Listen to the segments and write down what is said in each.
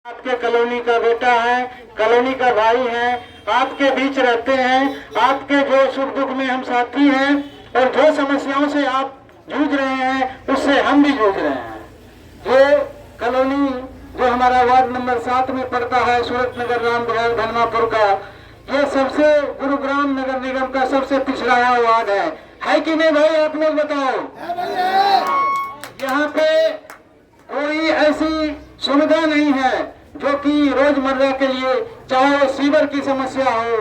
आपके कॉलोनी का बेटा है, कॉलोनी का भाई है, आपके बीच रहते हैं। आपके जो सुख दुख में हम साथी हैं और जो समस्याओं से आप जूझ रहे हैं उससे हम भी जूझ रहे हैं। ये कॉलोनी जो हमारा वार्ड नंबर 7 में पड़ता है, सूरत नगर राम विहार धनमापुर का, ये सबसे गुरुग्राम नगर निगम का सबसे पिछड़ा हुआ वार्ड है कि नहीं भाई? आप लोग बताओ। यहाँ पे कोई ऐसी सुविधा नहीं है जो कि रोजमर्रा के लिए, चाहे वो सीवर की समस्या हो,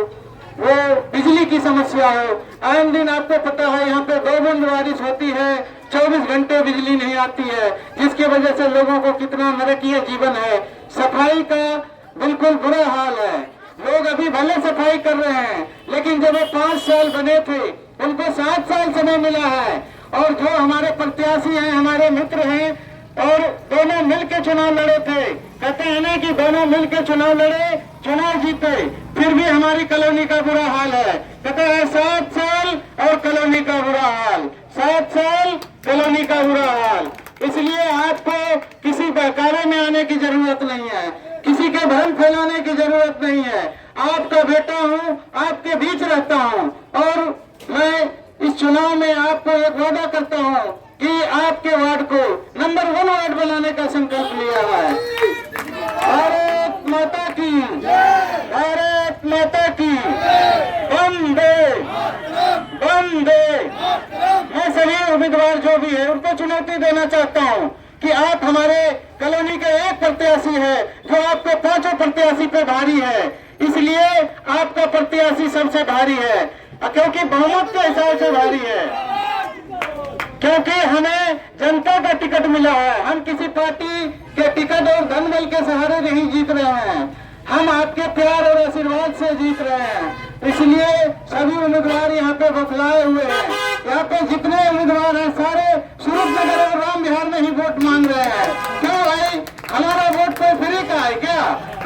वो बिजली की समस्या हो। आए दिन आपको पता है यहाँ पे 2 बूंद बारिश होती है, 24 घंटे बिजली नहीं आती है, जिसकी वजह से लोगों को कितना नरकीय जीवन है। सफाई का बिल्कुल बुरा हाल है। लोग अभी भले सफाई कर रहे हैं, लेकिन जब वो 5 साल बने थे उनको 7 साल समय मिला है। और जो हमारे प्रत्याशी हैं, हमारे मित्र हैं, और दोनों मिलकर चुनाव लड़े थे। कहते हैं ना कि दोनों मिलकर चुनाव लड़े, चुनाव जीते, फिर भी हमारी कॉलोनी का बुरा हाल है। कहते हैं 7 साल और कॉलोनी का बुरा हाल, 7 साल कॉलोनी का बुरा हाल। इसलिए आपको किसी बहकावे में आने की जरूरत नहीं है, किसी के भ्रम फैलाने की जरूरत नहीं है। आपका बेटा हूँ, आपके बीच रहता हूँ, और मैं इस चुनाव में आपको एक वादा करता हूँ कि आपके वार्ड को नंबर 1 वार्ड बनाने का संकल्प लिया है। भारत माता की, भारत माता की, वंदे वंदे। मैं सभी उम्मीदवार जो भी है उनको चुनौती देना चाहता हूं कि आप हमारे कॉलोनी के एक प्रत्याशी है जो आपको 5 प्रत्याशी पे भारी है, इसलिए आपका प्रत्याशी सबसे भारी है, क्योंकि बहुमत के हिसाब से भारी है, क्योंकि हमें जनता का टिकट मिला है। हम किसी पार्टी के टिकट और धन बल के सहारे नहीं जीत रहे हैं, हम आपके प्यार और आशीर्वाद से जीत रहे हैं। इसलिए सभी उम्मीदवार यहाँ पे बतलाए हुए हैं। यहाँ पे जितने उम्मीदवार हैं सारे सूरत नगर और राम विहार में ही वोट मांग रहे हैं। क्यों भाई? हमारा वोट कोई फ्री का है क्या?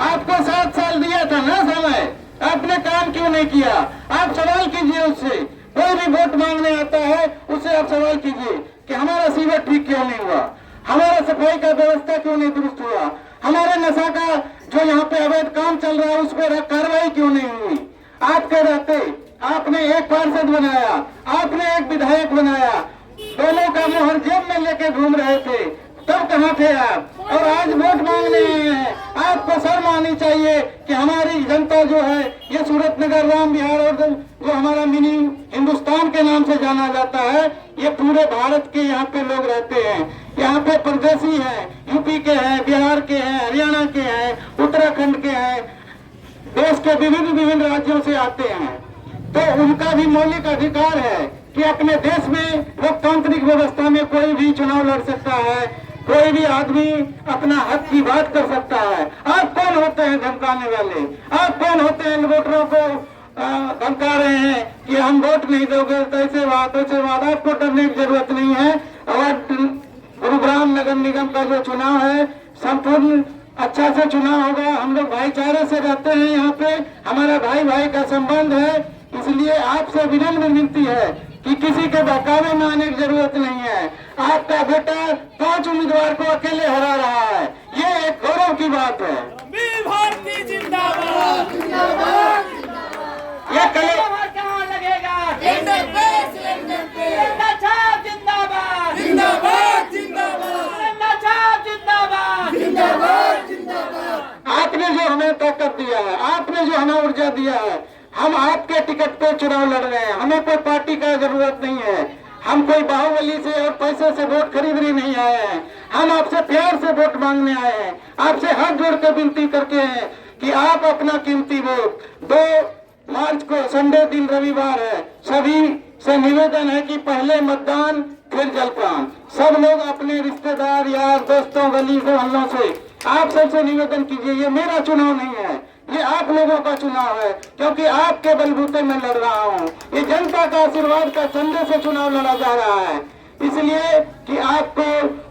आपको 7 साल दिया था ना समय, आपने काम क्यों नहीं किया? आप सवाल कीजिए उससे। कोई भी वोट मांगने आता है उससे आप सवाल कीजिए कि हमारा सीवर ठीक क्यों नहीं हुआ, हमारा सफाई का व्यवस्था क्यों नहीं दुरुस्त हुआ, हमारे नशा का जो यहाँ पे अवैध काम चल रहा है उस पर कार्रवाई क्यों नहीं हुई। आपके रहते आपने एक पार्षद बनाया, आपने एक विधायक बनाया, दोनों का मोहर जेब में लेके घूम रहे थे, तब कहाँ थे आप? और आज वोट मांगने आए हैं। आपको शर्म आनी चाहिए कि हमारी जनता जो है, ये सूरत नगर राम विहार और जो हमारा मिनी हिंदुस्तान के नाम से जाना जाता है, ये पूरे भारत के यहाँ पे लोग रहते हैं। यहाँ पे परदेसी हैं, यूपी के हैं, बिहार के हैं, हरियाणा के हैं, उत्तराखंड के हैं, देश के विभिन्न राज्यों से आते हैं। तो उनका भी मौलिक अधिकार है कि अपने देश में लोकतांत्रिक व्यवस्था में कोई भी चुनाव लड़ सकता है, कोई भी आदमी अपना हक की बात कर सकता है। आप कौन होते हैं धमकाने वाले? आप कौन होते हैं वोटरों को धमका रहे हैं कि हम वोट नहीं दोगे, तो ऐसे बात वैसे बात? आपको डरने की जरूरत नहीं है। और गुरुग्राम नगर निगम का जो चुनाव है संपूर्ण अच्छा से चुनाव होगा। हम लोग भाईचारे से रहते हैं, यहाँ पे हमारा भाई भाई का संबंध है। इसलिए आपसे विनम्र विनती है कि किसी के बहकावे में आने की जरूरत नहीं है। आपका बेटा 5 उम्मीदवार को अकेले हरा रहा है, ये एक गौरव की बात है। भारती जिंदाबाद, जिंदाबाद। ये कल कहाँ लगेगा? छाप जिंदाबाद, जिंदाबाद, जिंदाबाद, जिंदाबाद, जिंदाबाद, जिंदाबाद। आपने जो हमें ताकत दिया है, आपने जो हमें ऊर्जा दिया है, हम आपके टिकट पे चुनाव लड़ रहे हैं। हमें कोई पार्टी का जरूरत नहीं है, हम कोई बाहुबली से और पैसे से वोट खरीदने नहीं आए हैं। हम आपसे प्यार से वोट मांगने आए हैं, आपसे हाथ जोड़ कर विनती करते हैं कि आप अपना कीमती वोट 2 मार्च को संडे दिन रविवार है, सभी से निवेदन है कि पहले मतदान फिर जलपान। सब लोग अपने रिश्तेदार यार दोस्तों गली मोहल्लों से आप सबसे निवेदन कीजिए। ये मेरा चुनाव नहीं है, ये आप लोगों का चुनाव है, क्योंकि आपके बलबूते में लड़ रहा हूँ। ये जनता का आशीर्वाद का चंदे से चुनाव लड़ा जा रहा है। इसलिए कि आपको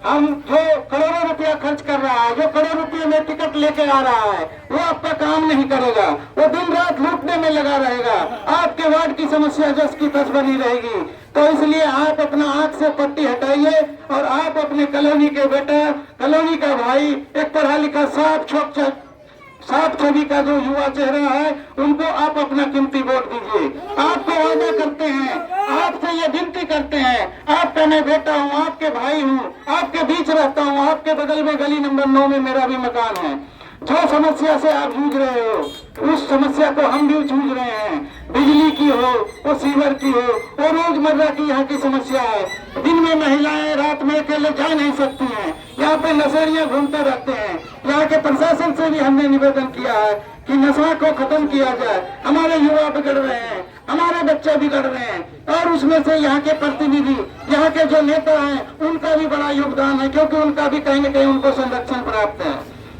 हम जो करोड़ों रुपया खर्च कर रहा है, जो करोड़ रुपये में टिकट लेके आ रहा है, वो आपका काम नहीं करेगा, वो दिन रात लूटने में लगा रहेगा। आपके वार्ड की समस्या जस की तस बनी रहेगी। तो इसलिए आप अपना आंख से पट्टी हटाइए और आप अपने कॉलोनी के बेटा, कॉलोनी का भाई, एक पढ़ा लिखा साफ छवि का जो युवा चेहरा है, उनको आप अपना कीमती वोट दीजिए। आपको वादा करते हैं, आपसे ये विनती करते हैं, आपका मैं बेटा हूँ, आपके भाई हूँ, आपके बीच रहता हूँ, आपके बगल में गली नंबर 9 में मेरा भी मकान है। जो समस्या से आप जूझ रहे हो, उस समस्या को हम भी जूझ रहे हैं। बिजली की हो, वो सीवर की हो, वो रोजमर्रा की यहाँ की समस्या है। दिन में महिलाएं रात में अकेले जा नहीं सकती हैं, यहाँ पे नशेड़ियां घूमते रहते हैं। यहाँ के प्रशासन से भी हमने निवेदन किया है कि नशा को खत्म किया जाए। हमारे युवा बिगड़ रहे हैं, हमारे बच्चे बिगड़ रहे हैं, और उसमें से यहाँ के प्रतिनिधि, यहाँ के जो नेता हैं, उनका भी बड़ा योगदान है, क्योंकि उनका भी कहीं न कहीं उनको संरक्षण प्राप्त है।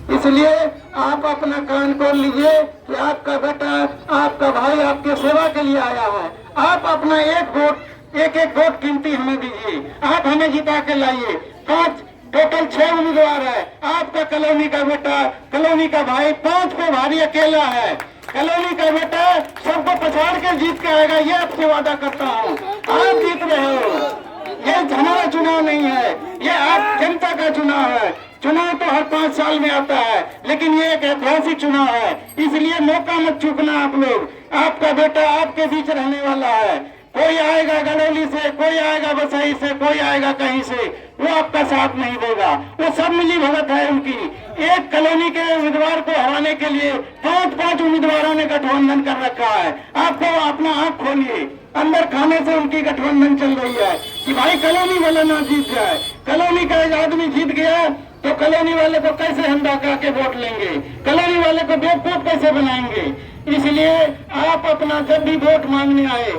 इसलिए आप अपना कान खोल लीजिए कि आपका बेटा, आपका भाई आपके सेवा के लिए आया है। आप अपना एक एक वोट कीमती हमें दीजिए, आप हमें जिता के लाइए। 5 टोटल 6 उम्मीदवार है। आपका कॉलोनी का बेटा, कॉलोनी का भाई 5 पे भारी अकेला है। कॉलोनी का बेटा सबको पछाड़ के जीत के आएगा, ये आपसे वादा करता हूँ। आप जीत रहे हो, ये हमारा चुनाव नहीं है, ये आप जनता का चुनाव है। चुनाव तो हर 5 साल में आता है, लेकिन ये एक ऐतिहासिक चुनाव है, इसलिए मौका मत चूकना आप लोग। आपका बेटा आपके बीच रहने वाला है। कोई आएगा गड़ोली से, कोई आएगा बसई से, कोई आएगा कहीं से, वो आपका साथ नहीं देगा। वो सब मिली भगत है उनकी। एक कॉलोनी के उम्मीदवार को हराने के लिए 5 उम्मीदवारों ने गठबंधन कर रखा है। आपको अपना आंख खोलिए, अंदर खाने से उनकी गठबंधन चल रही है कि भाई कॉलोनी वाला ना जीत जाए। कॉलोनी का एक आदमी जीत गया तो कॉलोनी वाले को कैसे हम डका के वोट लेंगे, कॉलोनी वाले को बेवकूफ कैसे बनाएंगे। इसलिए आप अपना जब भी वोट मांगने आए